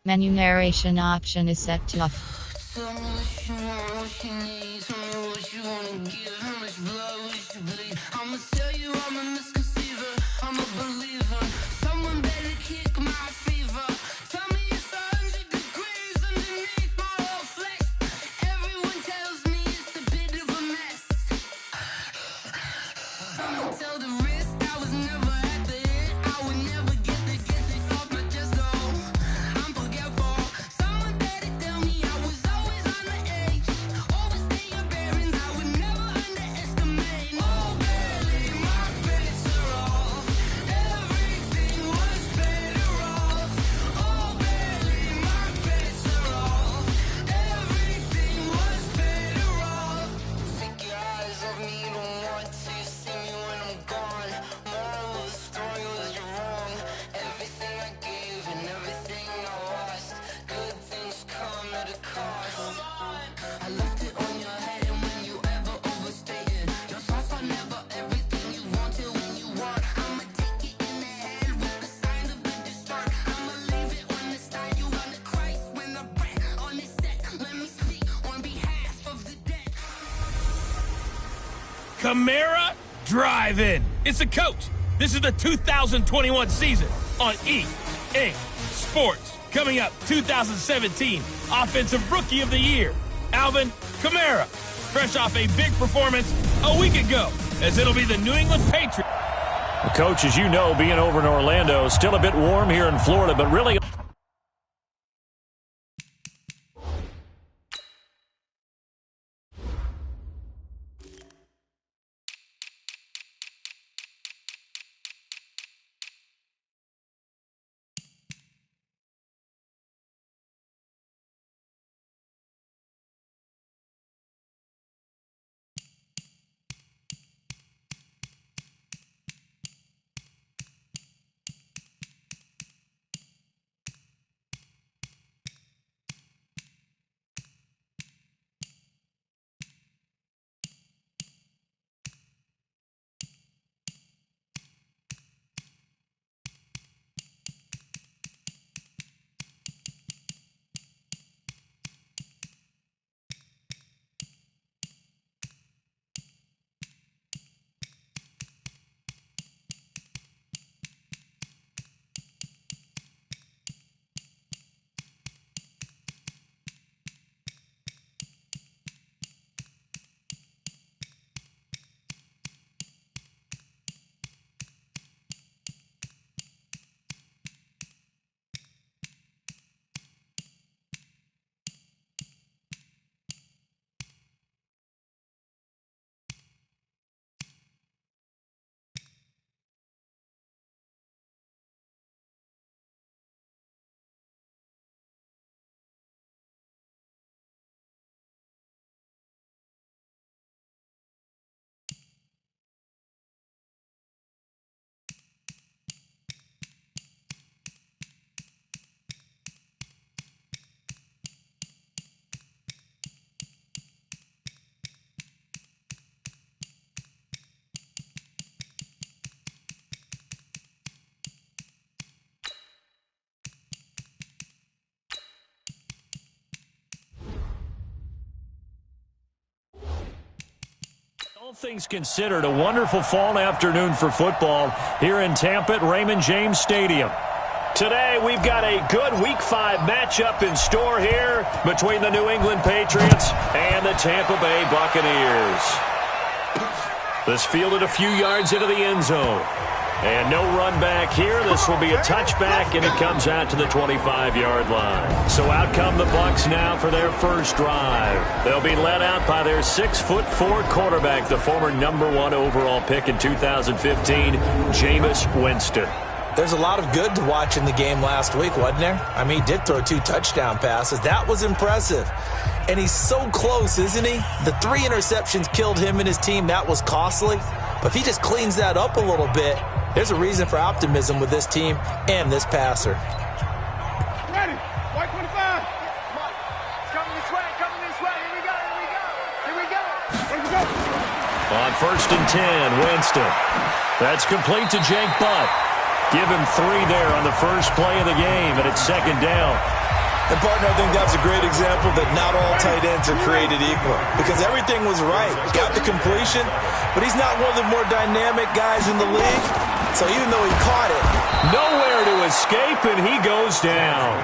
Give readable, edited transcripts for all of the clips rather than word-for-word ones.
Menu narration option is set to off. Tell me what you want, what you need. Tell me what you wanna give. How much blood would you bleed? I'ma tell you I'm a misconceiver. I'm a believer. Someone better kick my fever. Tell me it's 100 degrees underneath my whole flesh. Everyone tells me it's a bit of a mess. Someone tell the risk I was never at the end. I would never get it off my chest. Oh, I'm forgetful. Someone better tell me I was always on the edge. Overstay your bearings, I would never underestimate. Oh, barely, my bets are off. Everything was better off. Oh, barely, my bets are off. Everything was better off. Take your eyes off me, you don't want to see me when I'm gone. Moral of the story was you're wrong. Everything I gave and everything I lost. Good things come at a cost. I left it on your head, and when you ever overstay it, your thoughts are never everything you wanted when you want. I'ma take it in the head with the sign of the distort. I'ma leave it on the side. You on the Christ when I breath on this set. Let me speak on behalf of the dead. Camara Drive-In. It's a coach. This is the 2021 season on EA Sports. Coming up, 2017 Offensive Rookie of the Year, Alvin Kamara. Fresh off a big performance a week ago, as it'll be the New England Patriots. Well, Coach, as you know, being over in Orlando, still a bit warm here in Florida, but really... All things considered, a wonderful fall afternoon for football here in Tampa at Raymond James Stadium. Today, we've got a good Week 5 matchup in store here between the New England Patriots and the Tampa Bay Buccaneers. This fielded a few yards into the end zone. And no run back here. This will be a touchback, and it comes out to the 25-yard line. So out come the Bucs now for their first drive. They'll be led out by their 6'4" quarterback, the former #1 overall pick in 2015, Jameis Winston. There's a lot of good to watch in the game last week, wasn't there? I mean, he did throw 2 touchdown passes. That was impressive. And he's so close, isn't he? The 3 interceptions killed him and his team. That was costly. But if he just cleans that up a little bit, there's a reason for optimism with this team and this passer. Ready. White 25. Come on. It's coming this way. Coming this way. Here we go. Here we go. Here we go. Here we go. On 1st and 10, Winston. That's complete to Jake Butt. Give him 3 there on the first play of the game, and it's 2nd down. And, partner, I think that's a great example that not all tight ends are created equal because everything was right. Got the completion, but he's not one of the more dynamic guys in the league. So even though he caught it, nowhere to escape, and he goes down.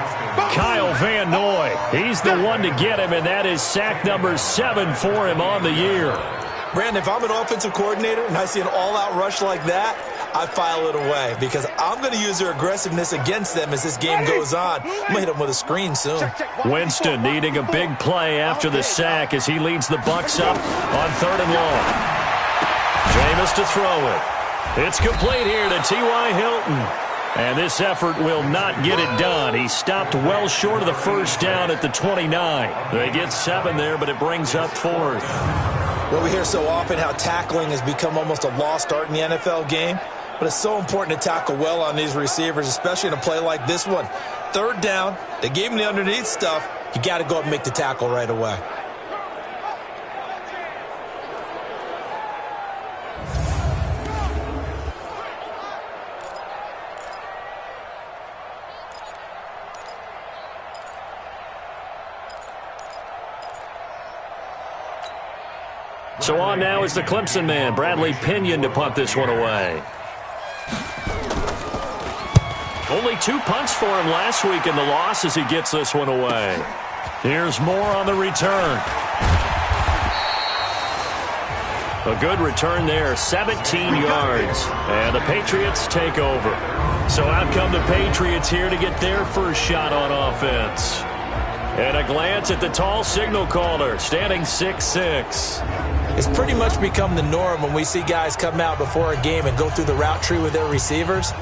Kyle Van Noy, he's the one to get him, and that is sack number 7 for him on the year. Brandon, if I'm an offensive coordinator and I see an all-out rush like that, I file it away because I'm going to use their aggressiveness against them as this game goes on. I'm going to hit them with a screen soon. Winston needing a big play after the sack as he leads the Bucs up on 3rd and long. Jameis to throw it. It's complete here to T.Y. Hilton. And this effort will not get it done. He stopped well short of the first down at the 29. They get 7 there, but it brings up 4th. Well, we hear so often how tackling has become almost a lost art in the NFL game. But it's so important to tackle well on these receivers, especially in a play like this one. 3rd down, they gave him the underneath stuff. You got to go up and make the tackle right away. So on now is the Clemson man, Bradley Pinion, to punt this one away. Only 2 punts for him last week in the loss as he gets this one away. Here's more on the return. A good return there, 17 yards. And the Patriots take over. So out come the Patriots here to get their first shot on offense. And a glance at the tall signal caller, standing 6'6". It's pretty much become the norm when we see guys come out before a game and go through the route tree with their receivers.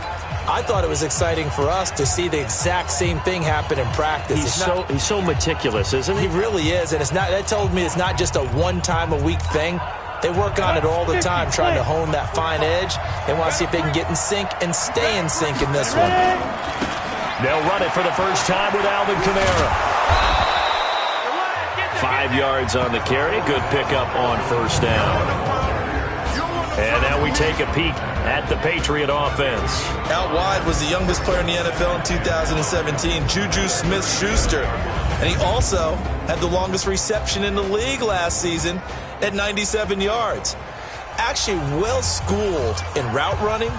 I thought it was exciting for us to see the exact same thing happen in practice. He's so meticulous, isn't he? He really is, and that told me it's not just a one-time-a-week thing. They work on it all the time, trying to hone that fine edge. They want to see if they can get in sync and stay in sync in this one. They'll run it for the first time with Alvin Kamara. 5 yards on the carry. Good pickup on first down. And now we take a peek at the Patriot offense. Out wide was the youngest player in the NFL in 2017, Juju Smith-Schuster. And he also had the longest reception in the league last season at 97 yards. Actually well-schooled in route running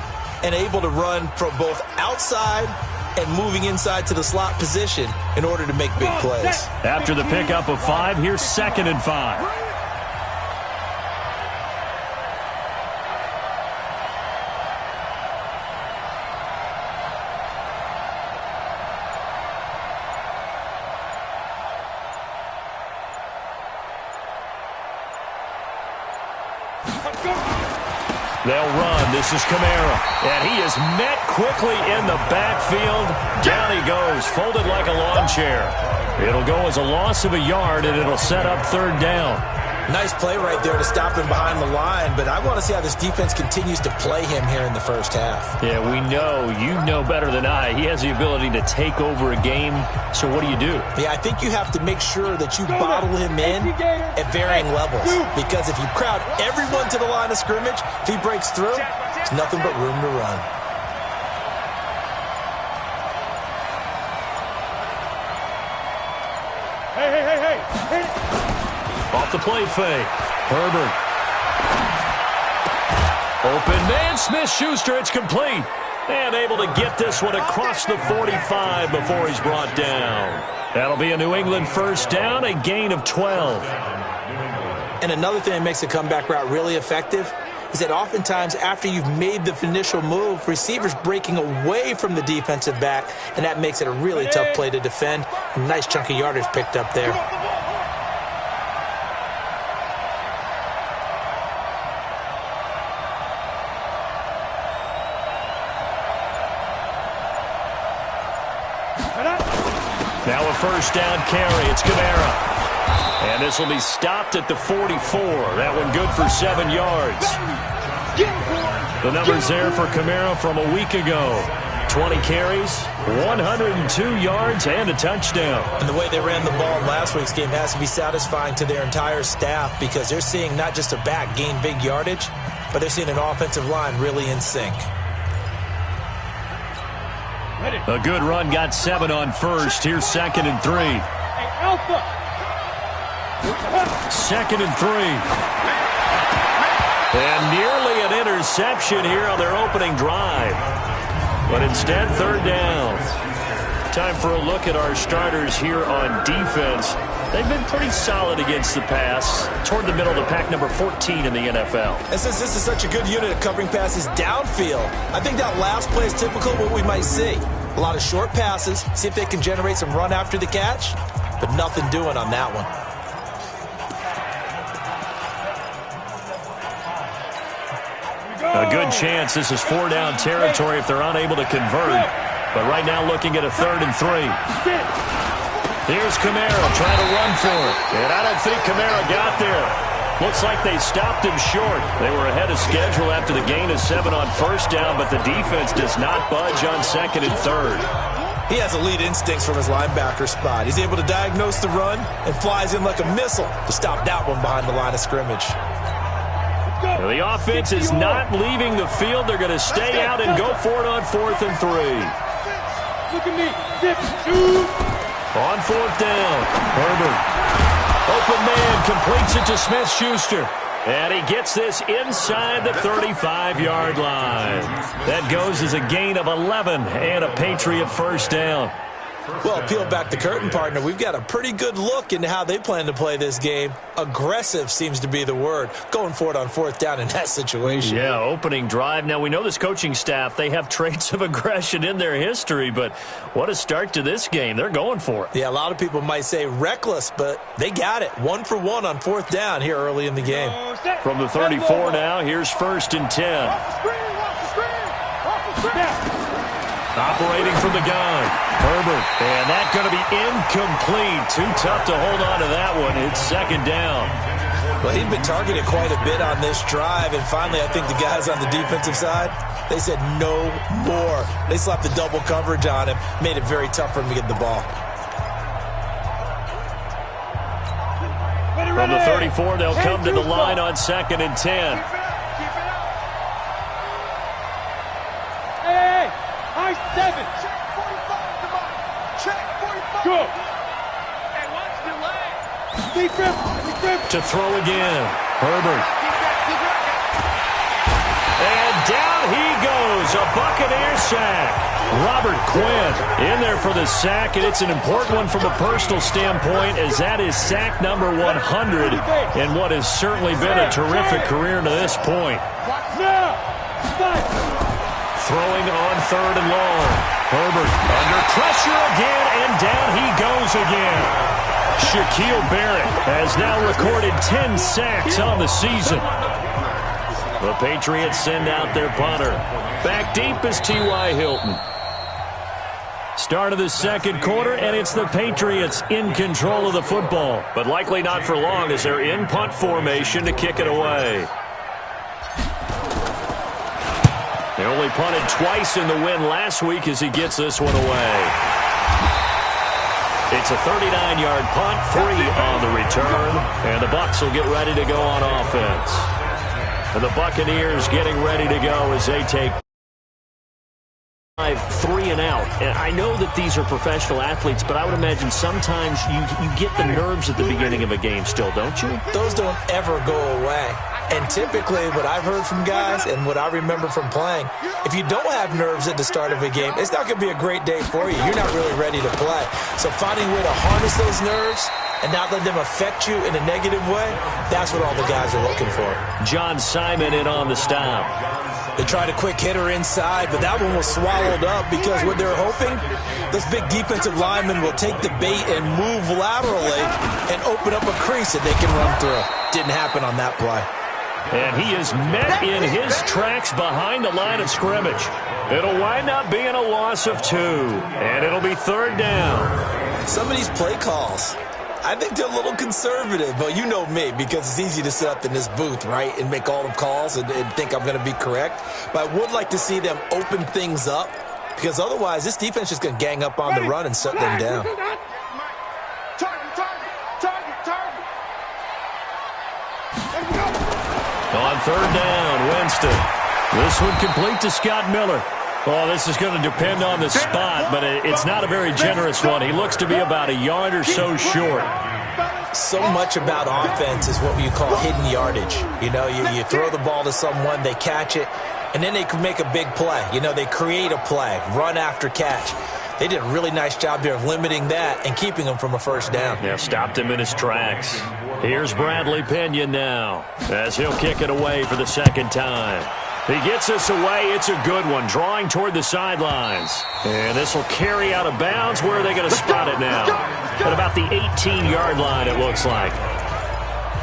and able to run from both outside and moving inside to the slot position in order to make big plays. After the pickup of 5, here's 2nd and 5. They'll run. This is Kamara. And he is met quickly in the backfield. Down he goes, folded like a lawn chair. It'll go as a loss of a yard, and it'll set up 3rd down. Nice play right there to stop him behind the line, but I want to see how this defense continues to play him here in the first half. Yeah, we know. You know better than I. He has the ability to take over a game, so what do you do? Yeah, I think you have to make sure that you bottle him in at varying levels, because if you crowd everyone to the line of scrimmage, if he breaks through, there's nothing but room to run. Hey. Off the play fake. Herbert. Open man, Smith-Schuster. It's complete. And able to get this one across the 45 before he's brought down. That'll be a New England first down, a gain of 12. And another thing that makes a comeback route really effective is that oftentimes after you've made the initial move, receivers breaking away from the defensive back, and that makes it a really tough play to defend. A nice chunk of yardage picked up there. Now a first down carry. It's Kamara. And this will be stopped at the 44. That one good for 7 yards. The numbers there for Kamara from a week ago. 20 carries, 102 yards, and a touchdown. And the way they ran the ball in last week's game has to be satisfying to their entire staff, because they're seeing not just a back gain big yardage, but they're seeing an offensive line really in sync. A good run got 7 on first. Here's 2nd and 3. Hey, Alpha. 2nd and 3. And nearly an interception here on their opening drive. But instead, 3rd down. Time for a look at our starters here on defense. They've been pretty solid against the pass, toward the middle of the pack, number 14 in the NFL. And since this is such a good unit at covering passes downfield, I think that last play is typical of what we might see. A lot of short passes, see if they can generate some run after the catch, but nothing doing on that one. A good chance this is 4-down territory if they're unable to convert. But right now looking at a 3rd and 3. Here's Kamara trying to run for it. And I don't think Kamara got there. Looks like they stopped him short. They were ahead of schedule after the gain of 7 on 1st down, but the defense does not budge on 2nd and 3rd. He has elite instincts from his linebacker spot. He's able to diagnose the run and flies in like a missile to stop that one behind the line of scrimmage. Now the offense is not leaving the field. They're going to stay out and go for it on 4th and 3. Look at me. Zip. Shoot. On 4th down, Herbert. Open man completes it to Smith-Schuster. And he gets this inside the 35-yard line. That goes as a gain of 11 and a Patriot 1st down. Well, peel back the curtain, partner. We've got a pretty good look into how they plan to play this game. Aggressive seems to be the word. Going for it on 4th down in that situation. Yeah, opening drive. Now, we know this coaching staff, they have traits of aggression in their history, but what a start to this game. They're going for it. Yeah, a lot of people might say reckless, but they got it. 1 for 1 on 4th down here early in the game. From the 34 now, here's 1st and 10. Operating from the gun, Herbert. And that's going to be incomplete. Too tough to hold on to that one. It's 2nd down. Well, he'd been targeted quite a bit on this drive, and finally I think the guys on the defensive side, they said no more. They slapped the double coverage on him, made it very tough for him to get the ball. From the 34, they'll come to the line on 2nd and 10. Hey, high 7. Check 45. Go. Hey, watch the leg. Defense. To throw again, Herbert. And down he goes, a Buccaneer sack. Robert Quinn in there for the sack, and it's an important one from a personal standpoint, as that is sack number 100 in what has certainly been a terrific career to this point. Now. Fight. Throwing on 3rd and long. Herbert under pressure again, and down he goes again. Shaquille Barrett has now recorded 10 sacks on the season. The Patriots send out their punter. Back deep is T.Y. Hilton. Start of the 2nd quarter, and it's the Patriots in control of the football. But likely not for long, as they're in punt formation to kick it away. They only punted twice in the win last week as he gets this one away. It's a 39-yard punt, 3 on the return, and the Bucs will get ready to go on offense. And the Buccaneers getting ready to go as they take 3 and out. And I know that these are professional athletes, but I would imagine sometimes you get the nerves at the beginning of a game still, don't you? Those don't ever go away. And typically what I've heard from guys and what I remember from playing, if you don't have nerves at the start of a game, it's not going to be a great day for you. You're not really ready to play. So finding a way to harness those nerves and not let them affect you in a negative way, that's what all the guys are looking for. John Simon in on the stop. They tried a quick hitter inside, but that one was swallowed up because what they're hoping, those big defensive linemen will take the bait and move laterally and open up a crease that they can run through. Didn't happen on that play. And he is met in his tracks behind the line of scrimmage. It'll wind up being a loss of 2, and it'll be 3rd down. Some of these play calls, I think they're a little conservative, but you know me, because it's easy to sit up in this booth, right, and make all the calls and think I'm going to be correct. But I would like to see them open things up, because otherwise this defense is going to gang up on the run and shut them down. On 3rd down, Winston. This one complete to Scott Miller. Well, this is going to depend on the spot, but it's not a very generous one. He looks to be about a yard or so short. So much about offense is what you call hidden yardage. You know, you throw the ball to someone, they catch it, and then they can make a big play. You know, they create a play, run after catch. They did a really nice job there of limiting that and keeping him from a first down. Yeah, stopped him in his tracks. Here's Bradley Pinion now as he'll kick it away for the second time. He gets this away. It's a good one, drawing toward the sidelines. And this will carry out of bounds. Where are they going to spot it now? At about the 18-yard line, it looks like.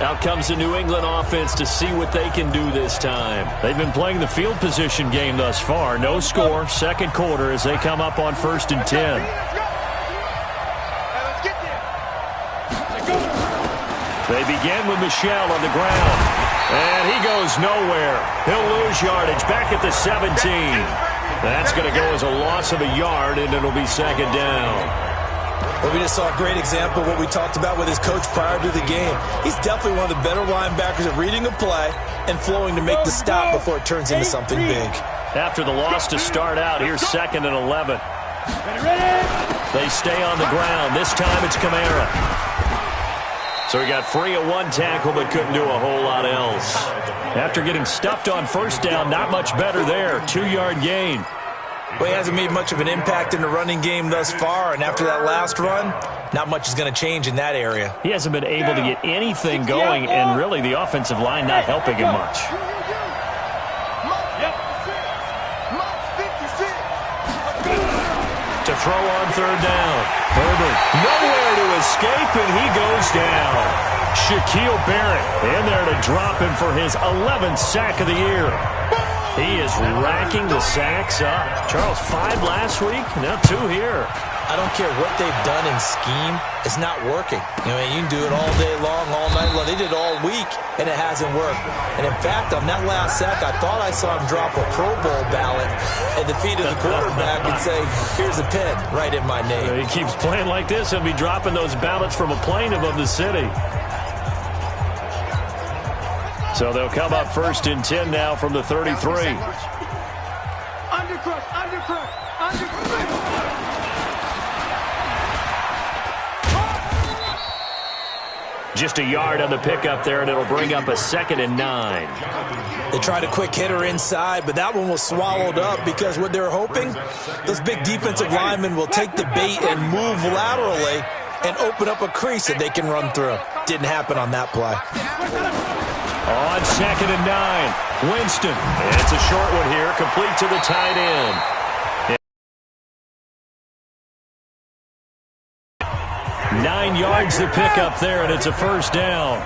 Out comes the New England offense to see what they can do this time. They've been playing the field position game thus far. No score, second quarter as they come up on 1st and 10. They begin with Michel on the ground. And he goes nowhere. He'll lose yardage back at the 17. That's going to go as a loss of a yard, and it'll be second down. Well, we just saw a great example of what we talked about with his coach prior to the game. He's definitely one of the better linebackers at reading a play and flowing to make the stop before it turns into something big. After the loss to start out, here's 2nd and 11. They stay on the ground. This time it's Kamara. So he got free of one tackle but couldn't do a whole lot else. After getting stuffed on first down, not much better there. 2-yard gain. Well, he hasn't made much of an impact in the running game thus far, and after that last run, not much is going to change in that area. He hasn't been able to get anything going, and really the offensive line not helping him much. To throw on 3rd down. Herbert nowhere to escape, and he goes down. Shaquille Barrett in there to drop him for his 11th sack of the year. He is racking the sacks up. Charles, 5 last week, now 2 here. I don't care what they've done in scheme. It's not working. You know, you can do it all day long, all night long. They did it all week, and it hasn't worked. And, in fact, on that last sack, I thought I saw him drop a Pro Bowl ballot at the feet of the quarterback and say, here's a pin right in my name. He keeps playing like this. He'll be dropping those ballots from a plane above the city. So they'll come up 1st and 10 now from the 33. Undercrush. Just a yard on the pickup there, and it'll bring up a 2nd and 9. They tried a quick hitter inside, but that one was swallowed up because what they're hoping, those big defensive linemen will take the bait and move laterally and open up a crease that they can run through. Didn't happen on that play. On 2nd and 9, Winston. It's a short one here, complete to the tight end. 9 yards to pick up there, and it's a first down.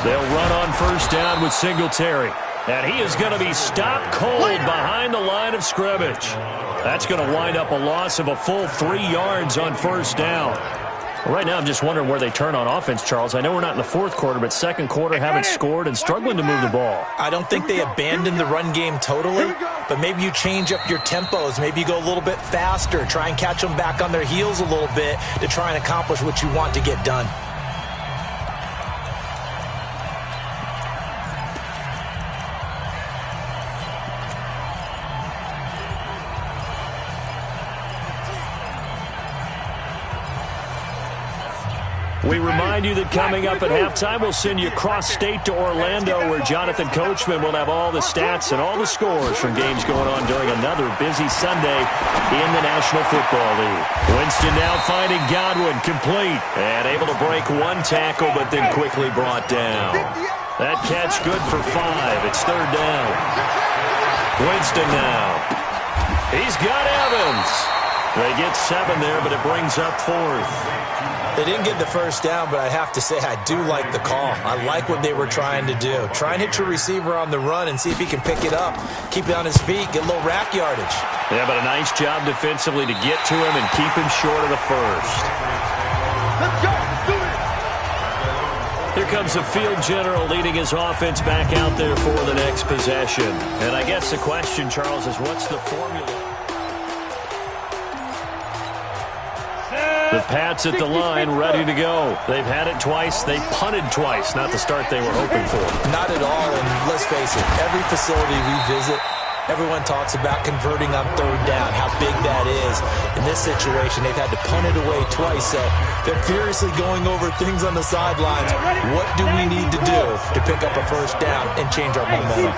They'll run on first down with Singletary. And he is going to be stopped cold behind the line of scrimmage. That's going to wind up a loss of a full 3 yards on first down. Right now, I'm just wondering where they turn on offense, Charles. I know we're not in the 4th quarter, but 2nd quarter haven't scored and struggling to move the ball. I don't think they abandoned the run game totally, but maybe you change up your tempos. Maybe you go a little bit faster, try and catch them back on their heels a little bit to try and accomplish what you want to get done. We remind you that coming up at halftime, we'll send you cross-state to Orlando, where Jonathan Coachman will have all the stats and all the scores from games going on during another busy Sunday in the National Football League. Winston now finding Godwin, complete, and able to break 1 tackle, but then quickly brought down. That catch good for 5. It's 3rd down. Winston now. He's got Evans. They get 7 there, but it brings up 4th. They didn't get the first down, but I have to say I do like the call. I like what they were trying to do. Try and hit your receiver on the run and see if he can pick it up, keep it on his feet, get a little rack yardage. Yeah, but a nice job defensively to get to him and keep him short of the first. Let's go. Let's do it. Here comes the field general leading his offense back out there for the next possession. And I guess the question, Charles, is what's the formula? The Pats at the line, ready to go. They've had it twice. They punted twice. Not the start they were hoping for. Not at all, and let's face it, every facility we visit, everyone talks about converting on third down, how big that is. In this situation, they've had to punt it away twice, so they're furiously going over things on the sidelines. What do we need to do to pick up a first down and change our momentum?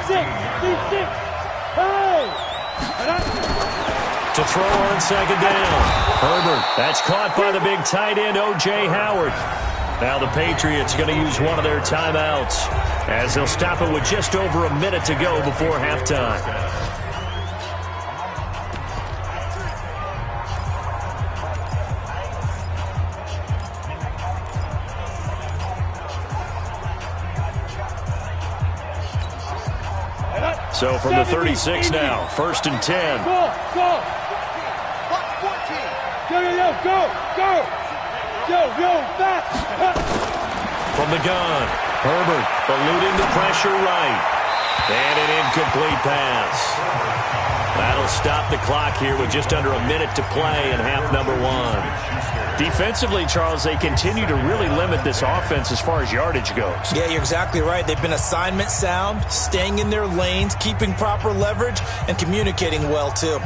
To throw on second down. Herbert, that's caught by the big tight end, O.J. Howard. Now the Patriots going to use one of their timeouts as they'll stop it with just over a minute to go before halftime. So from the 36 now, 1st and 10. Go! Fast! From the gun, Herbert eluding the pressure right. And an incomplete pass. That'll stop the clock here with just under a minute to play in half number 1. Defensively, Charles, they continue to really limit this offense as far as yardage goes. Yeah, you're exactly right. They've been assignment sound, staying in their lanes, keeping proper leverage, and communicating well, too.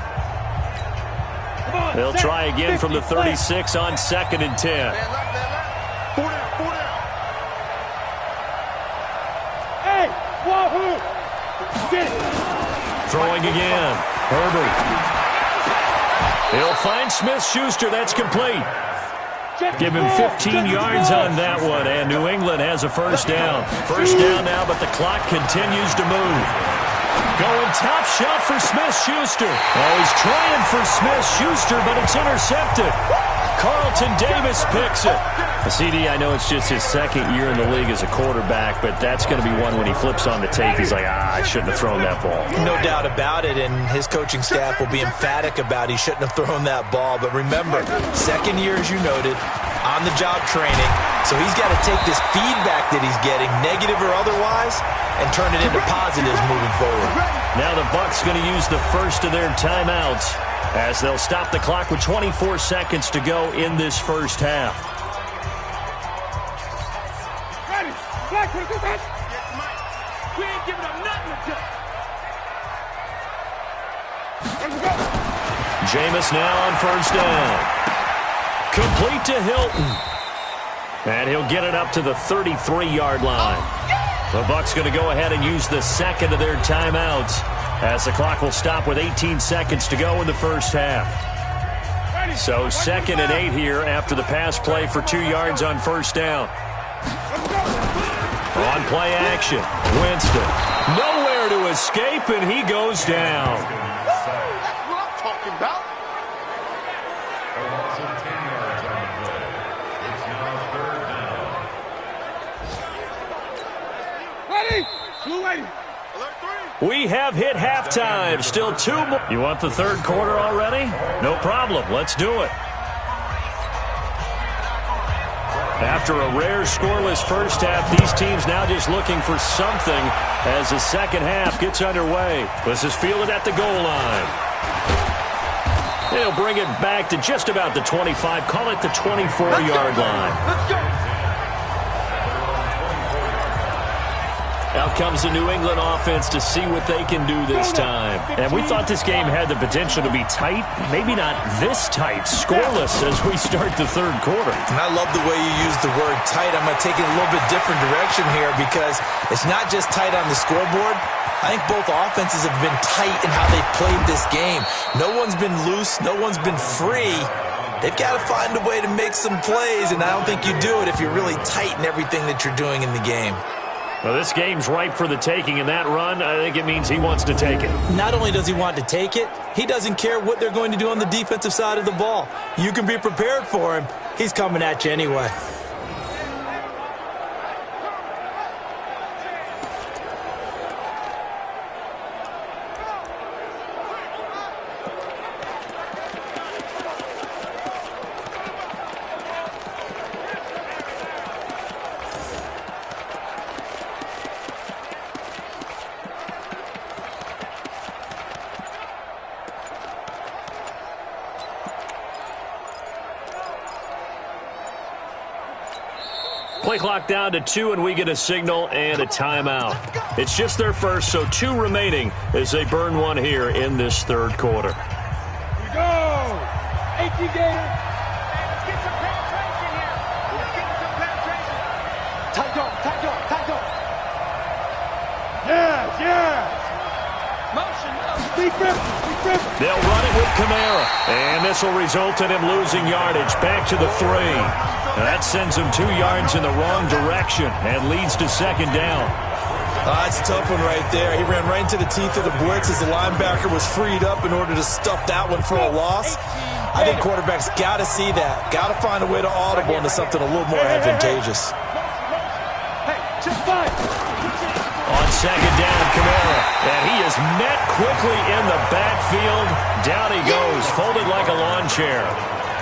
They'll try again from the 36 on 2nd and 10. Hey, wahoo! Throwing again. Herbert. He'll find Smith-Schuster. That's complete. Give him 15 yards on that one, and New England has a first down. First down now, but the clock continues to move. Going top shelf for Smith-Schuster. Oh, he's trying for Smith-Schuster, but it's intercepted. Carlton Davis picks it. CD, I know it's just his 2nd year in the league as a quarterback, but that's going to be one when he flips on the tape. He's like, I shouldn't have thrown that ball. No doubt about it, and his coaching staff will be emphatic about he shouldn't have thrown that ball. But remember, 2nd year, as you noted, on-the-job training. So he's got to take this feedback that he's getting, negative or otherwise, and turn it into positives moving forward. Now the Bucs going to use the first of their timeouts as they'll stop the clock with 24 seconds to go in this first half. Ready! Black, we ain't giving up nothing to do. Let's go! Jameis now on first down. Complete to Hilton. And he'll get it up to the 33-yard line. The Bucs going to go ahead and use the 2nd of their timeouts as the clock will stop with 18 seconds to go in the first half. So 2nd and 8 here after the pass play for 2 yards on first down. On play action, Winston. Nowhere to escape, and he goes down. That's what I'm talking about. Ready? Blue lady. Alert 3. We have hit halftime. Still 2 more. You want the 3rd quarter already? No problem. Let's do it. After a rare scoreless first half, these teams now just looking for something as the second half gets underway. This is fielded at the goal line. They'll bring it back to just about the 25. Call it the 24-yard line. Let's go. Out comes the New England offense to see what they can do this time. And we thought this game had the potential to be tight. Maybe not this tight, scoreless as we start the 3rd quarter. And I love the way you use the word tight. I'm going to take it a little bit different direction here because it's not just tight on the scoreboard. I think both offenses have been tight in how they've played this game. No one's been loose. No one's been free. They've got to find a way to make some plays, and I don't think you do it if you're really tight in everything that you're doing in the game. Well, this game's ripe for the taking, and that run, I think it means he wants to take it. Not only does he want to take it, he doesn't care what they're going to do on the defensive side of the ball. You can be prepared for him. He's coming at you anyway. Play clock down to 2, and we get a signal and a timeout. It's just their first, so 2 remaining as they burn one here in this third quarter. Here we go. 18 Gator. Let's get some penetration here. Let's get some penetration. Tight dog, tight dog, tight dog. Yes, yes. Motion. Deep grip, deep grip. They'll run it with Kamara, and this will result in him losing yardage back to the 3. That sends him 2 yards in the wrong direction and leads to second down. That's a tough one right there. He ran right into the teeth of the blitz as the linebacker was freed up in order to stuff that one for a loss. I think quarterbacks got to see that. Got to find a way to audible into something a little more advantageous. Hey, just fine. On second down, Kamara, and he is met quickly in the backfield. Down he goes, folded like a lawn chair.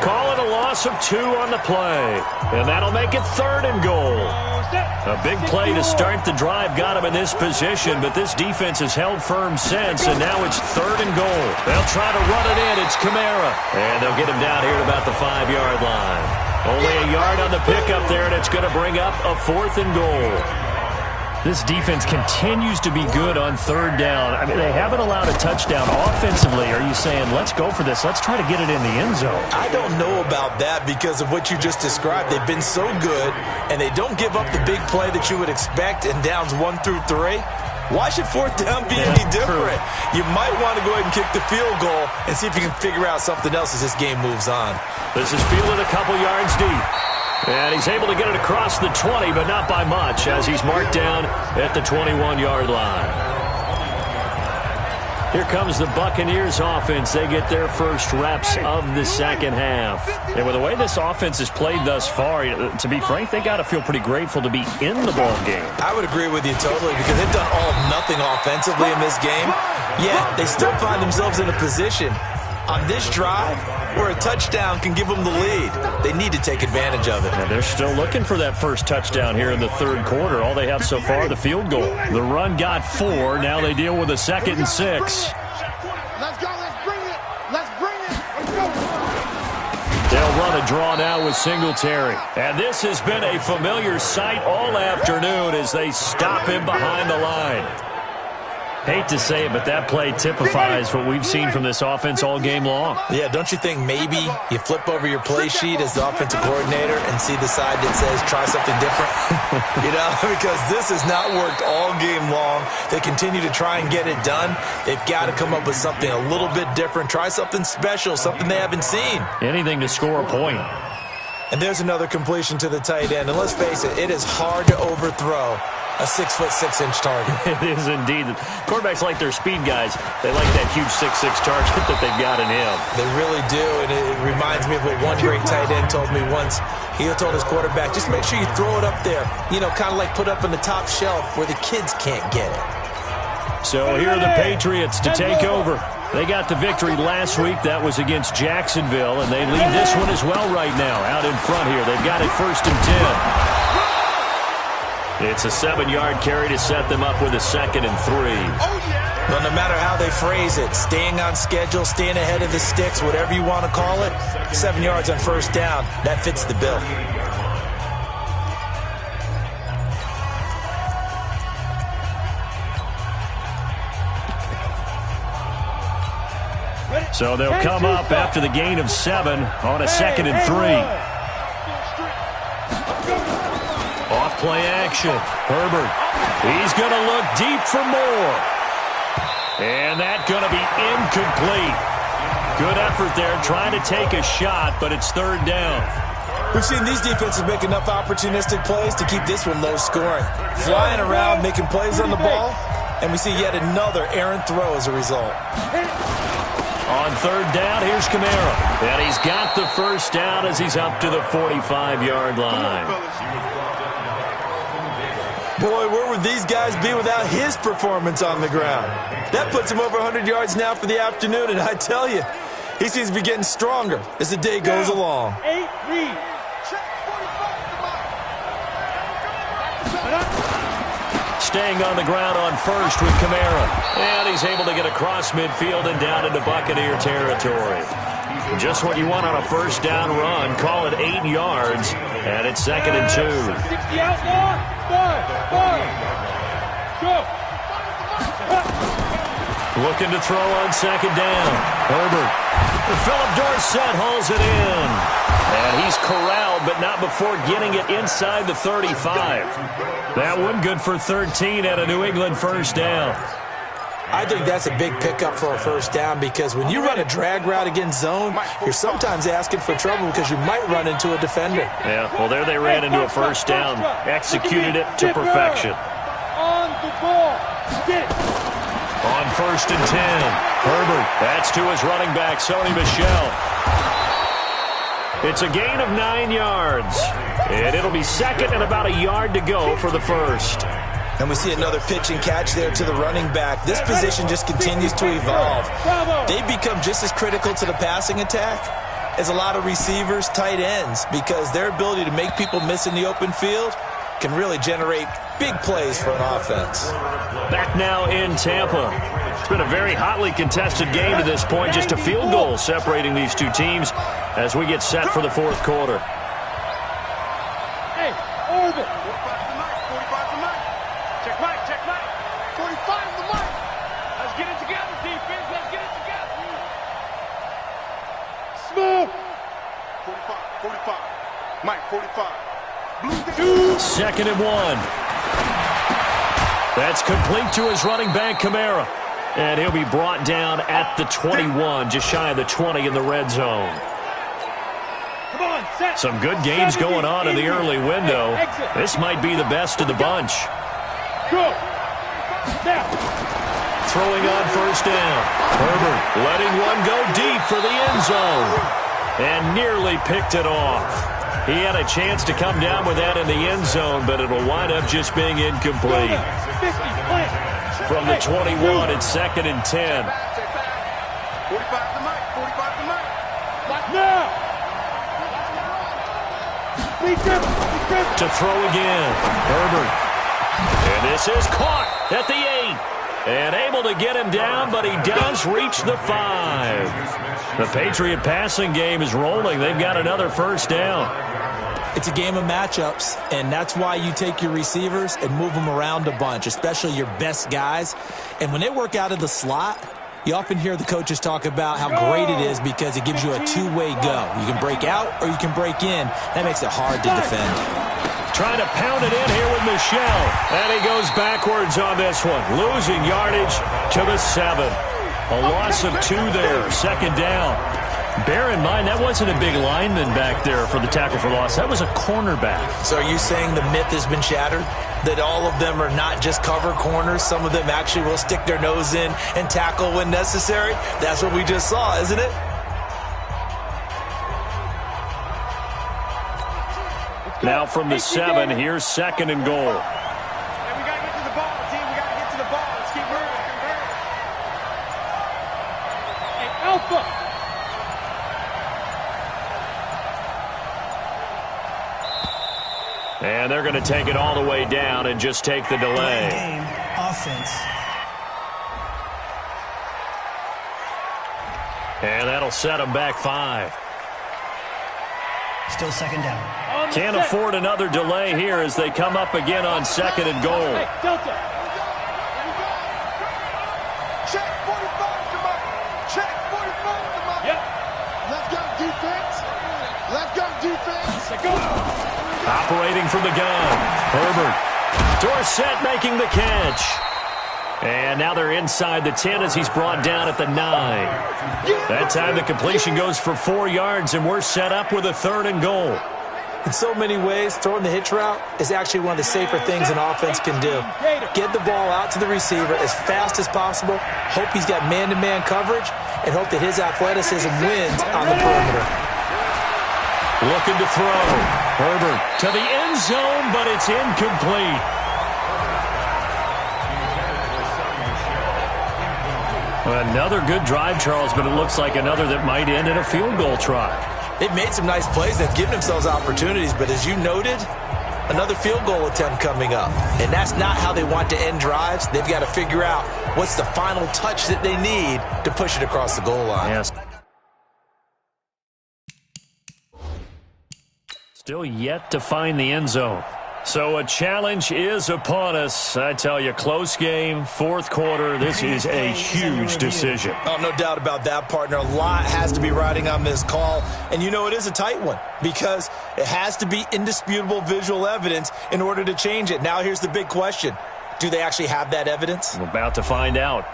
Call it a loss of 2 on the play, and that'll make it 3rd and goal. A big play to start the drive got him in this position, but this defense has held firm since, and now it's 3rd and goal. They'll try to run it in. It's Kamara, and they'll get him down here at about the 5-yard line. Only a yard on the pickup there, and it's going to bring up a 4th and goal. This defense continues to be good on 3rd down. I mean, they haven't allowed a touchdown offensively. Are you saying, let's go for this, let's try to get it in the end zone? I don't know about that because of what you just described. They've been so good, and they don't give up the big play that you would expect in downs 1 through 3. Why should 4th down be any different? You might want to go ahead and kick the field goal and see if you can figure out something else as this game moves on. This is fielded a couple yards deep. And he's able to get it across the 20, but not by much, as he's marked down at the 21-yard line. Here comes the Buccaneers offense. They get their first reps of the second half. And with the way this offense has played thus far, to be frank, they got to feel pretty grateful to be in the ball game. I would agree with you totally because they've done all of nothing offensively in this game, yet they still find themselves in a position on this drive where a touchdown can give them the lead. They need to take advantage of it. And they're still looking for that first touchdown here in the third quarter. All they have so far, the field goal. The run got 4. Now they deal with a 2nd and 6. Let's go, let's bring it. Let's bring it. Let's go. They'll run a draw now with Singletary. And this has been a familiar sight all afternoon as they stop him behind the line. Hate to say it, but that play typifies what we've seen from this offense all game long. Yeah, don't you think maybe you flip over your play sheet as the offensive coordinator and see the side that says try something different? You know, because this has not worked all game long. They continue to try and get it done. They've got to come up with something a little bit different. Try something special, something they haven't seen. Anything to score a point. And there's another completion to the tight end. And let's face it, it is hard to overthrow a 6'6" target. It is indeed. Quarterbacks like their speed guys. They like that huge 6'6" target that they've got in him. They really do, and it reminds me of what one great tight end told me once. He told his quarterback, just make sure you throw it up there, you know, kind of like put up on the top shelf where the kids can't get it. So here are the Patriots to take over. They got the victory last week. That was against Jacksonville, and they lead this one as well right now. Out in front here, they've got it 1st and 10. It's a 7-yard carry to set them up with a 2nd and 3. Well, no matter how they phrase it, staying on schedule, staying ahead of the sticks, whatever you want to call it, 7 yards on 1st down, that fits the bill. So they'll come up after the gain of 7 on a 2nd and 3. Off play action. Herbert. He's going to look deep for more. And that's going to be incomplete. Good effort there trying to take a shot, but it's 3rd down. We've seen these defenses make enough opportunistic plays to keep this one low scoring. Flying around, making plays on the ball, and we see yet another errant throw as a result. On 3rd down, here's Kamara. And he's got the 1st down as he's up to the 45-yard line. Boy, where would these guys be without his performance on the ground? That puts him over 100 yards now for the afternoon, and I tell you, he seems to be getting stronger as the day goes along. 8 read. Staying on the ground on 1st with Kamara. And he's able to get across midfield and down into Buccaneer territory. Just what you want on a first down run. Call it 8 yards, and it's 2nd and 2. 60 out, 5. Go. Looking to throw on 2nd down. Herbert. Philip Dorsett hauls it in. And he's corralled, but not before getting it inside the 35. That one good for 13 at a New England first down. I think that's a big pickup for a first down because when you run a drag route against zone, you're sometimes asking for trouble because you might run into a defender. Yeah, well, there they ran into a first down. Executed it to perfection. On the ball. Get. On 1st and 10. Herbert. That's to his running back, Sony Michel. It's a gain of 9 yards. And it'll be 2nd and about a yard to go for the first. And we see another pitch and catch there to the running back. This position just continues to evolve. They become just as critical to the passing attack as a lot of receivers, tight ends, because their ability to make people miss in the open field can really generate big plays for an offense. Back now in Tampa. It's been a very hotly contested game to this point. Just a field goal separating these two teams as we get set for the 4th quarter. Hey, orbit. 45 to Mike. 45 to Mike. Check Mike. Check Mike. 45 to Mike. Let's get it together, defense. Let's get it together. Smooth. 45. 45. Mike, 45. Blue. 2nd and 1. That's complete to his running back, Kamara. And he'll be brought down at the 21, just shy of the 20 in the red zone. Come on, set. Some good games going on in the early window. This might be the best of the bunch. Go. Now. Throwing on 1st down. Herbert letting one go deep for the end zone. And nearly picked it off. He had a chance to come down with that in the end zone, but it'll wind up just being incomplete. From the 21, it's 2nd and 10. 45 to Mike. 45 to Mike. Now. To throw again. Herbert. And this is caught at the 8. And able to get him down, but he does reach the 5. The Patriot passing game is rolling. They've got another first down. It's a game of matchups, and that's why you take your receivers and move them around a bunch, especially your best guys. And when they work out of the slot, you often hear the coaches talk about how great it is because it gives you a two-way go. You can break out or you can break in. That makes it hard to defend. Trying to pound it in here with Michel. And he goes backwards on this one. Losing yardage to the 7. A loss of 2 there. 2nd down. Bear in mind, that wasn't a big lineman back there for the tackle for loss. That was a cornerback. So are you saying the myth has been shattered? That all of them are not just cover corners? Some of them actually will stick their nose in and tackle when necessary? That's what we just saw, isn't it? Now from the 7, here's 2nd and goal. And we got to get to the ball, team. We got to get to the ball. Let's keep moving. Hey, Alpha. And they're going to take it all the way down and just take the delay. Game offense. And that'll set them back 5. Still 2nd down. Can't afford another delay here as they come up again on 2nd and goal. Hey, Delta. Check 45 to Mike. Check 45 to Mike. Yep. Let's go, defense. Let's go, defense. Let's go. Operating from the gun. Herbert. Dorsett making the catch. And now they're inside the 10 as he's brought down at the 9. That time the completion goes for 4 yards, and we're set up with a 3rd and goal. In so many ways, throwing the hitch route is actually one of the safer things an offense can do. Get the ball out to the receiver as fast as possible, hope he's got man-to-man coverage, and hope that his athleticism wins on the perimeter. Looking to throw. Herbert to the end zone, but it's incomplete. Another good drive, Charles, but it looks like another that might end in a field goal try. They've made some nice plays. They've given themselves opportunities, but as you noted, another field goal attempt coming up. And that's not how they want to end drives. They've got to figure out what's the final touch that they need to push it across the goal line. Yes. Still yet to find the end zone. So a challenge is upon us. I tell you, close game, fourth quarter. This is a huge decision. Oh, no doubt about that, partner. A lot has to be riding on this call. And you know it is a tight one because it has to be indisputable visual evidence in order to change it. Now here's the big question. Do they actually have that evidence? We're about to find out.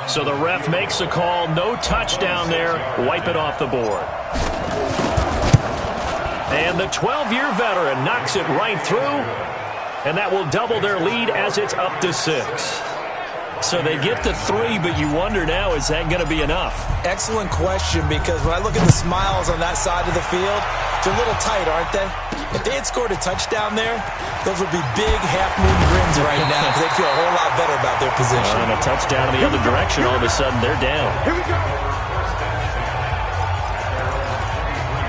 So the ref makes a call. No touchdown there. Wipe it off the board. And the 12-year veteran knocks it right through. And that will double their lead as it's up to 6. So they get to 3, but you wonder now, is that going to be enough? Excellent question, because when I look at the smiles on that side of the field, they're a little tight, aren't they? If they had scored a touchdown there, those would be big half-moon grins right now because they'd feel a whole lot better about their position. And a touchdown in the other direction, all of a sudden they're down. Here we go.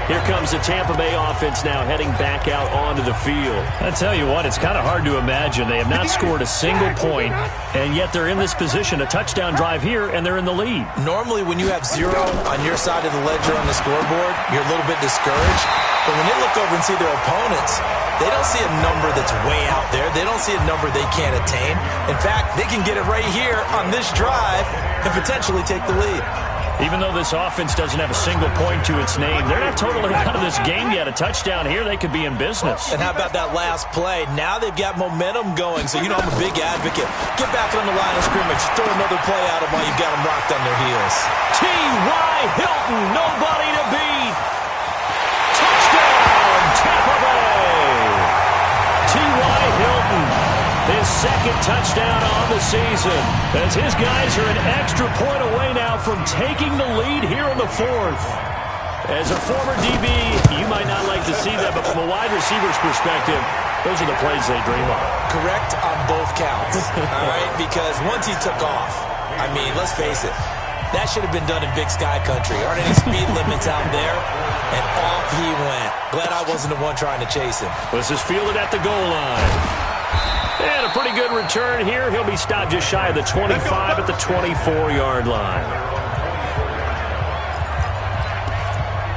Here comes the Tampa Bay offense now heading back out onto the field. I tell you what, it's kind of hard to imagine. They have not scored a single point, and yet they're in this position, a touchdown drive here, and they're in the lead. Normally, when you have 0 on your side of the ledger on the scoreboard, you're a little bit discouraged. But when they look over and see their opponents, they don't see a number that's way out there. They don't see a number they can't attain. In fact, they can get it right here on this drive and potentially take the lead. Even though this offense doesn't have a single point to its name, they're not totally out of this game yet. A touchdown here, they could be in business. And how about that last play? Now they've got momentum going. So, you know, I'm a big advocate. Get back on the line of scrimmage. Throw another play at them while you've got them rocked on their heels. T.Y. Hilton, nobody to beat. Touchdown, Tampa Bay. T.Y. Hilton. His second touchdown on the season, as his guys are an extra point away now from taking the lead here in the fourth. As a former DB, you might not like to see that, but from a wide receiver's perspective, those are the plays they dream of. Correct on both counts, all right? Because once he took off, I mean, let's face it, that should have been done in Big Sky Country. Aren't any speed limits out there? And off he went. Glad I wasn't the one trying to chase him. This is fielded at the goal line. And a pretty good return here. He'll be stopped just shy of the 25 at the 24-yard line.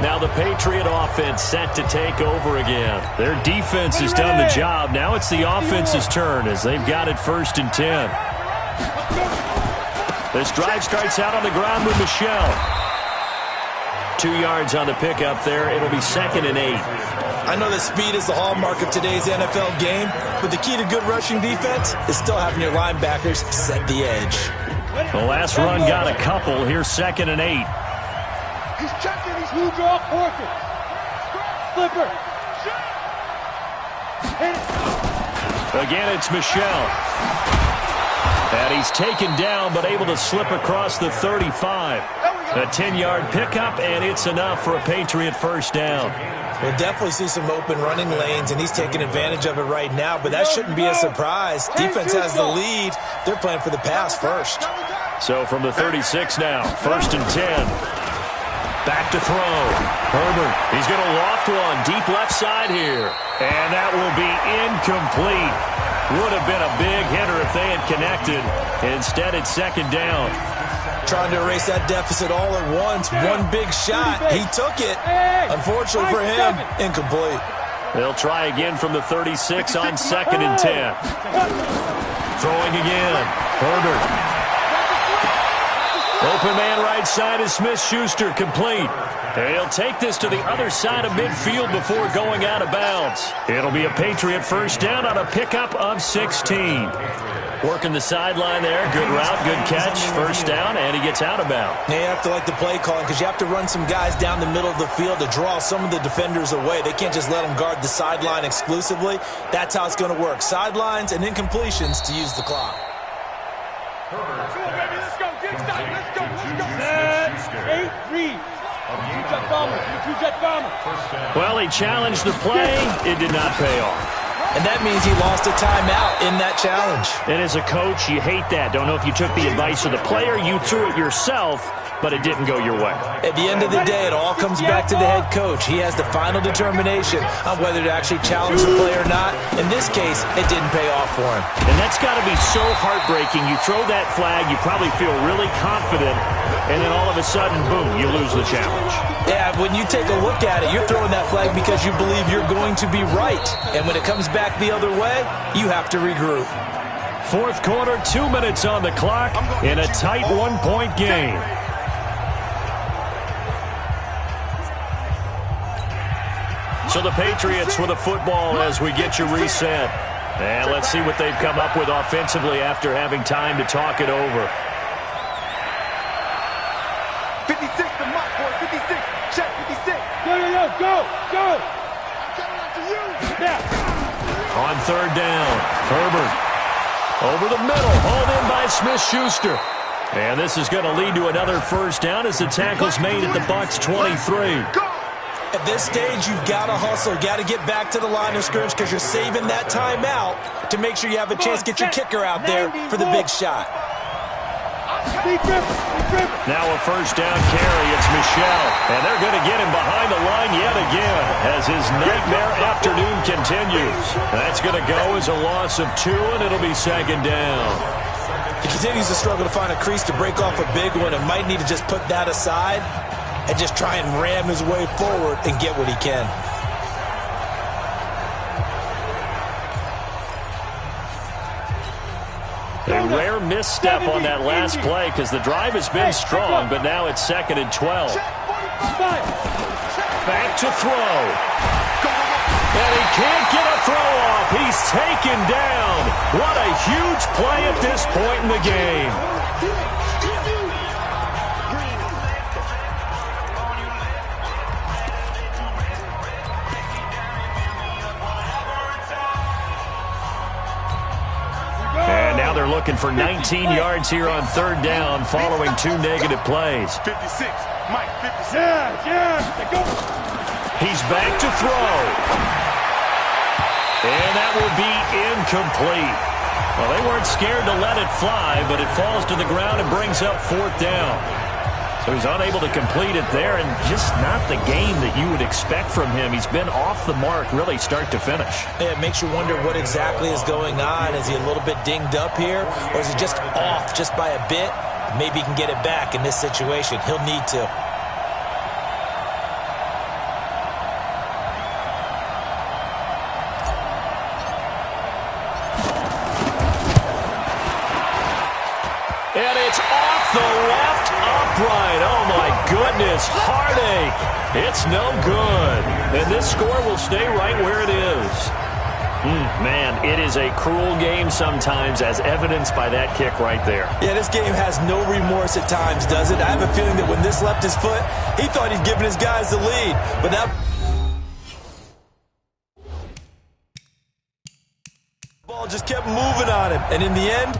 Now the Patriot offense set to take over again. Their defense has done the job. Now it's the offense's turn as they've got it 1st and 10. This drive starts out on the ground with Michelle. 2 yards on the pickup there. It'll be 2nd and 8. I know that speed is the hallmark of today's NFL game, but the key to good rushing defense is still having your linebackers set the edge. The last run got a couple. Here's 2nd and 8. He's checking. He's moved off orphan. Flipper. Again, it's Michelle. And he's taken down, but able to slip across the 35. A 10-yard pickup, and it's enough for a Patriot first down. We'll definitely see some open running lanes, and he's taking advantage of it right now, but that shouldn't be a surprise. Defense has the lead. They're playing for the pass first. So from the 36 now, 1st and 10. Back to throw. Herbert, he's going to loft one deep left side here. And that will be incomplete. Would have been a big hitter if they had connected. Instead, it's 2nd down. Trying to erase that deficit all at once. One big shot. He took it. Unfortunately for him, incomplete. They'll try again from the 36 on 2nd and 10. Throwing again. Herbert. Open man right side is Smith-Schuster, complete. And he'll take this to the other side of midfield before going out of bounds. It'll be a Patriot first down on a pickup of 16. Working the sideline there. Good route, good catch. First down, and he gets out of bounds. Now you have to like the play calling because you have to run some guys down the middle of the field to draw some of the defenders away. They can't just let them guard the sideline exclusively. That's how it's going to work. Sidelines and incompletions to use the clock. Let's go. Let's go. 8-3. Well, he challenged the play. It did not pay off. And that means he lost a timeout in that challenge. And as a coach, you hate that. Don't know if you took the advice of the player, you threw it yourself, but it didn't go your way. At the end of the day, it all comes back to the head coach. He has the final determination on whether to actually challenge the play or not. In this case, it didn't pay off for him. And that's got to be so heartbreaking. You throw that flag, you probably feel really confident, and then all of a sudden, boom, you lose the challenge. Yeah, when you take a look at it, you're throwing that flag because you believe you're going to be right. And when it comes back the other way, you have to regroup. Fourth quarter, 2 minutes on the clock in a tight one-point game. So the Patriots with the football as we get you reset. And let's see what they've come up with offensively after having time to talk it over. 56 to Mike, boy. 56. Check 56. Go. I'm coming after you. Yeah. On third down, Herbert. Over the middle, hauled in by Smith-Schuster. And this is going to lead to another first down as the tackle's made at the Bucs 23. At this stage, you've got to hustle. Got to get back to the line of scrimmage because you're saving that timeout to make sure you have a chance to get your kicker out there for the big shot. Now a first down carry. It's Michel. And they're going to get him behind the line yet again as his nightmare afternoon continues. That's going to go as a loss of 2, and it'll be second down. He continues to struggle to find a crease to break off a big one and might need to just put that aside and just try and ram his way forward and get what he can. A rare misstep on that last play because the drive has been strong, but now it's second and 12. Back to throw. And he can't get a throw off. He's taken down. What a huge play at this point in the game. And now they're looking for 19 yards here on third down following 2 negative plays. 56. Mike, 56. Go. He's back to throw. And that will be incomplete. Well, they weren't scared to let it fly, but it falls to the ground and brings up fourth down. So he's unable to complete it there, and just not the game that you would expect from him. He's been off the mark really start to finish. Yeah, it makes you wonder what exactly is going on. Is he a little bit dinged up here, or is he just off just by a bit? Maybe he can get it back in this situation. He'll need to. And it's off the left upright. Oh, my goodness. Heartache. It's no good. And this score will stay right where it is. Man, it is a cruel game sometimes, as evidenced by that kick right there. Yeah, this game has no remorse at times, does it? I have a feeling that when this left his foot, he thought he'd given his guys the lead. But that ball just kept moving on him. And in the end,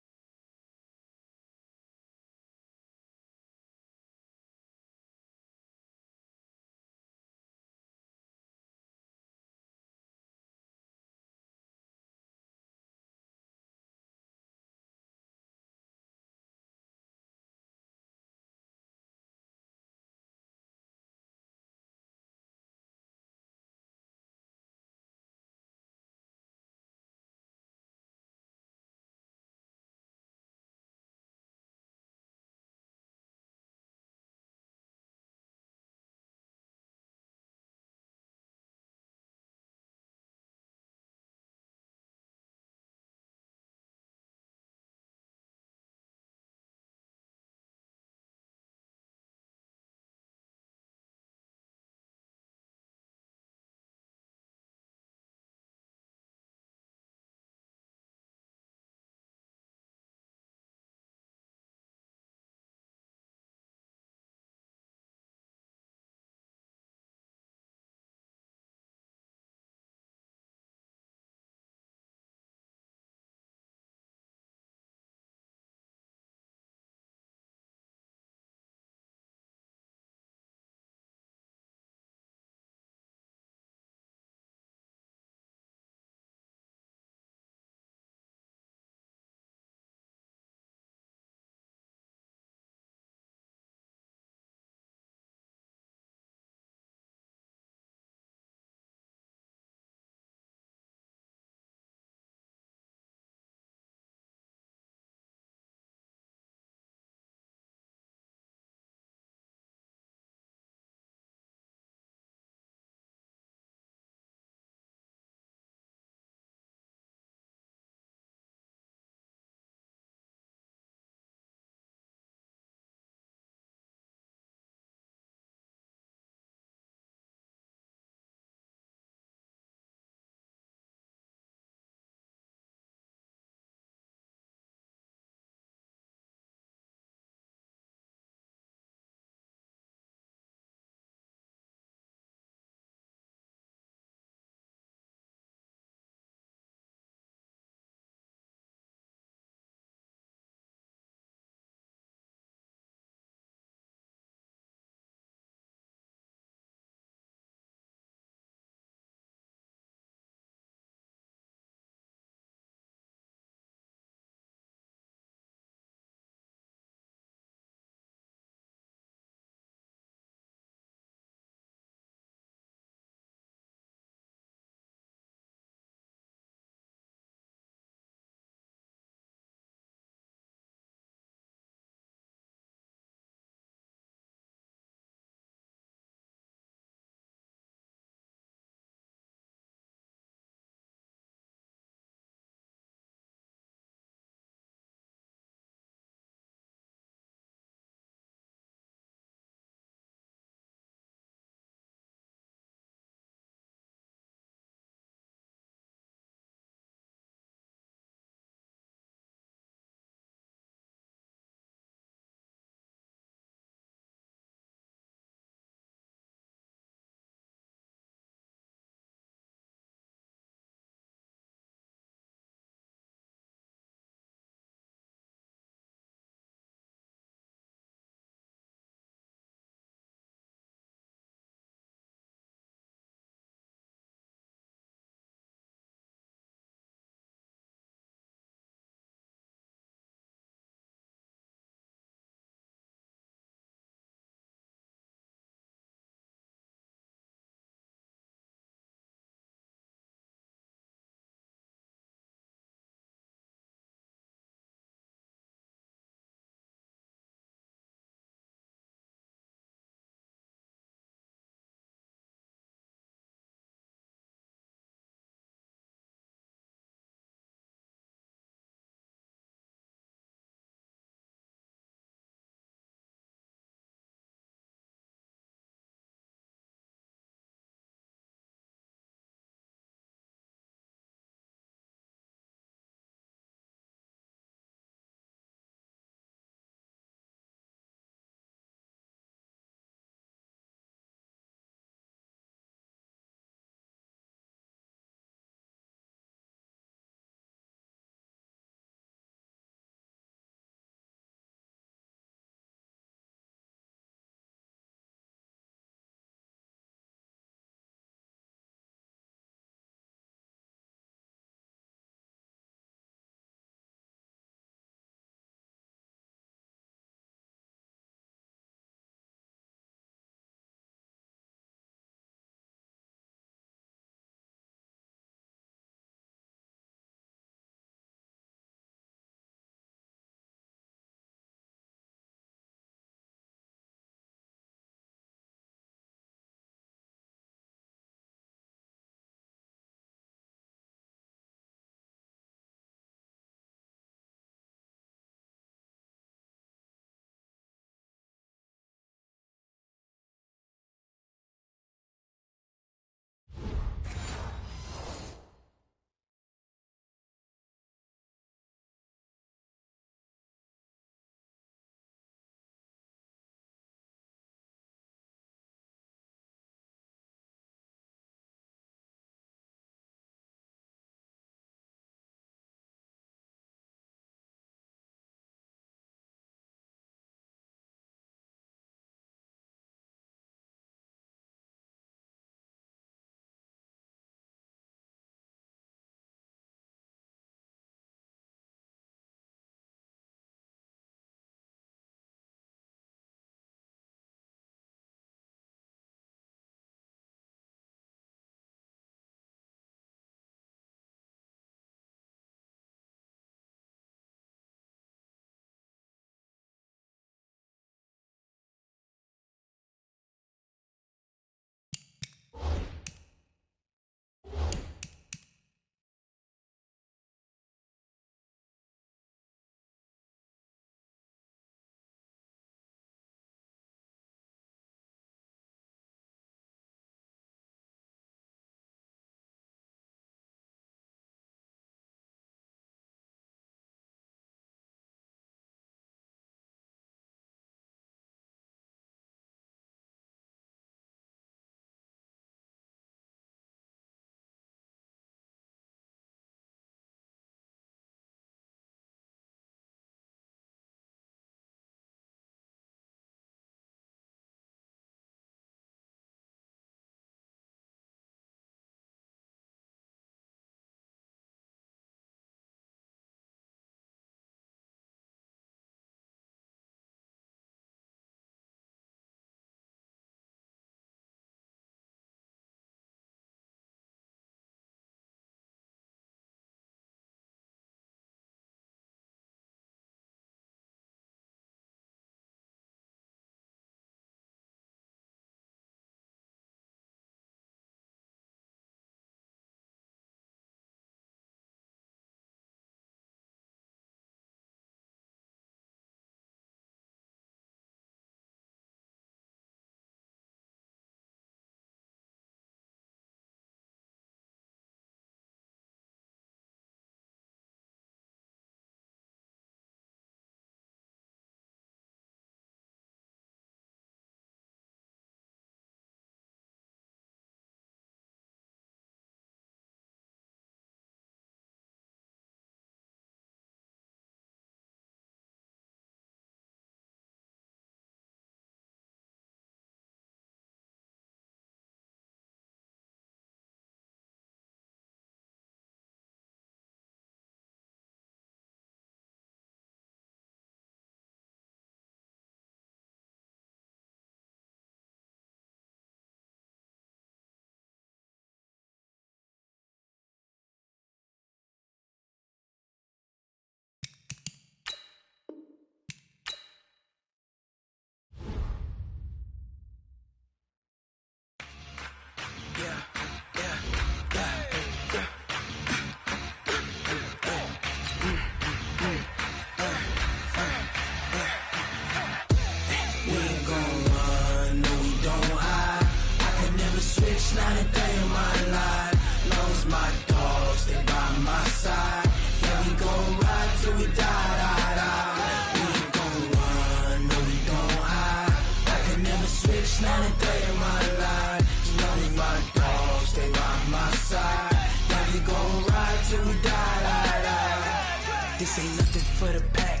switch, not a day in my life. Long as my dogs stay by my side. Yeah, we gon' ride till we die, die, die. We ain't gon' run, no, we don't hide. I can never switch, not a day in my life. As long as my dogs stay by my side. Yeah, we gon' ride till we die, die, die. This ain't nothing for the pack.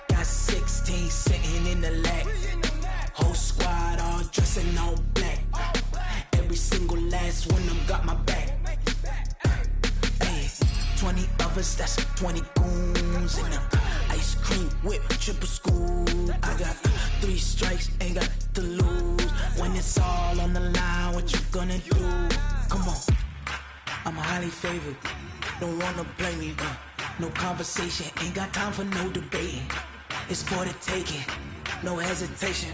Got 16 sitting in the lap. Whole squad all dressed in all black. Every single last one of them got my back. Hey, 20 of us, that's 20 goons in the ice cream whip, triple scoop. I got 3 strikes, ain't got to lose. When it's all on the line, what you gonna do? Come on, I'm highly favored. Don't wanna play me, no conversation, ain't got time for no debating. It's for the taking, no hesitation.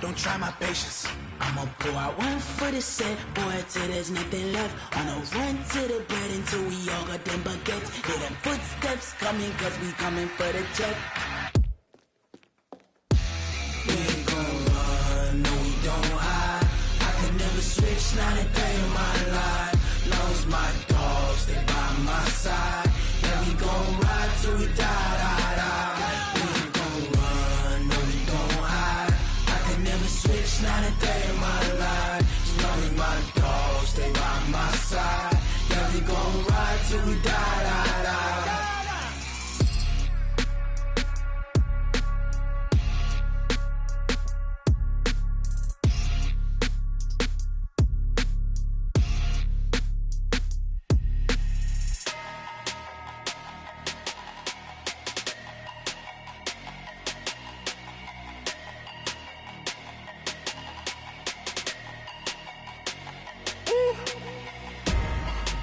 Don't try my patience. I'ma pour out one for the set, boy, till there's nothing left. On a run to the bread until we all got them baguettes. Hear them footsteps coming, cause we coming for the check. We ain't gon' run, no, we don't hide. I can never switch, not a day in my life. Long as my dogs stay by my side. Yeah, we gon' ride till we die, die, die. We ain't gon' run, no, we don't hide. I can never switch, not a day in my life. As long as my dogs stay by my side. Yeah, we gon' ride till we die, die, die.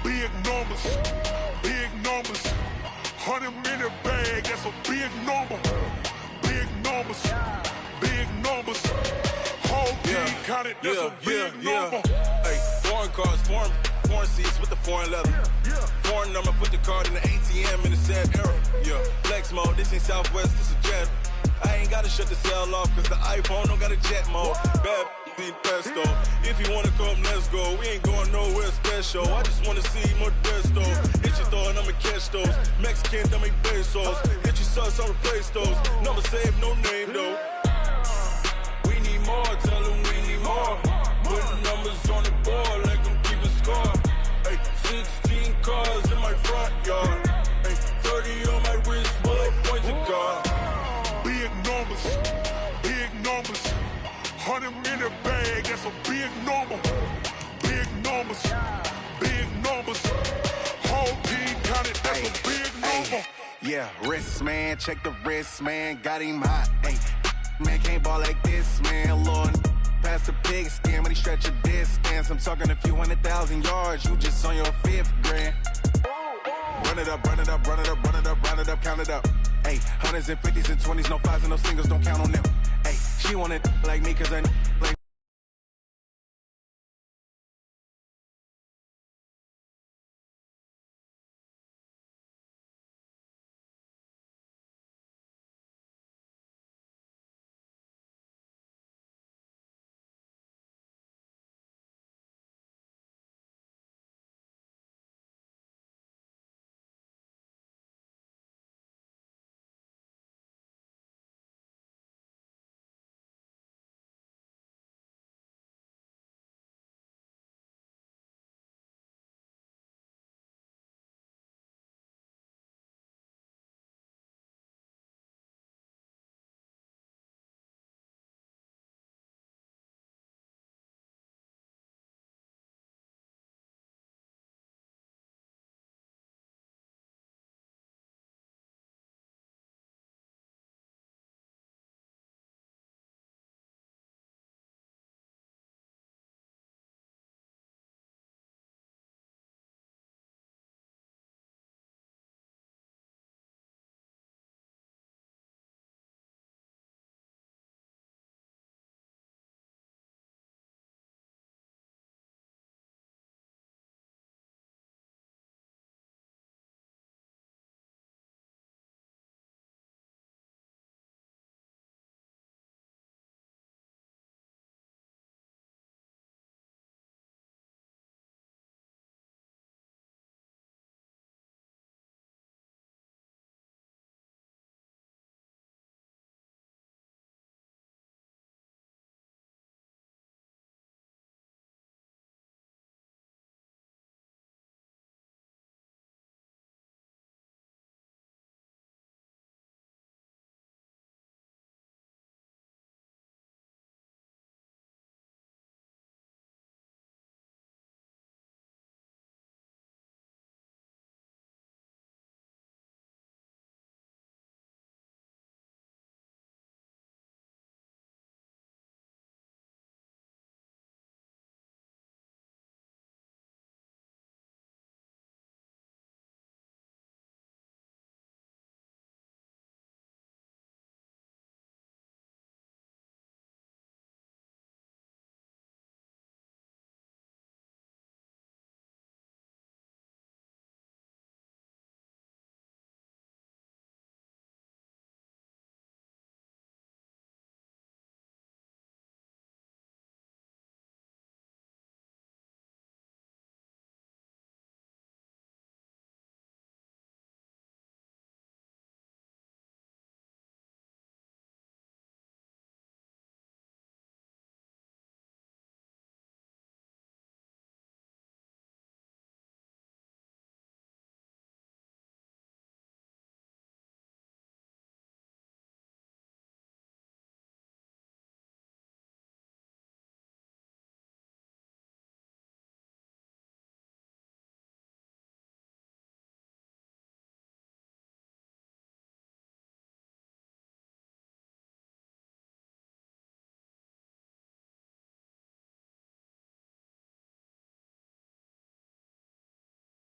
Big numbers, big numbers. 100 minute bag, that's a big number. Big numbers, big numbers. Whole team counted, that's a big number. Hey, foreign cars, foreign seats with the foreign leather. Foreign number, put the card in the ATM in the sad era. Yeah, flex mode, this ain't Southwest, this a jet. I ain't gotta shut the cell off, cause the iPhone don't got a jet mode. Bad in pesto. If you wanna come, let's go. We ain't going nowhere special. I just wanna see Modesto. Hit your thought, I'ma catch those. Mexican, dummy pesos. Hit your sus, I'll replace those. Number saved, no name though. We need more, tell them we need more. Putting numbers on the board like I'm keeping score. Hey, 16 cars in my front yard. Hey, 30 on my wrist, while I point to God. Big numbers, big numbers. 100 minute bag, that's a big number. Big numbers, big numbers. Whole team counted, that's a big number. Yeah, wrist man, check the wrist man, got him hot. Ay, man can't ball like this, man. Lord, past the pig skin, but he stretch a distance. I'm talking a few 100,000 yards, you just on your 5th grand. Run it up, run it up, run it up, run it up, run it up, count it up. Ay, 100s and 50s and 20s, no 5s and no singles, don't count on them. Ay, she want it like me, cause I like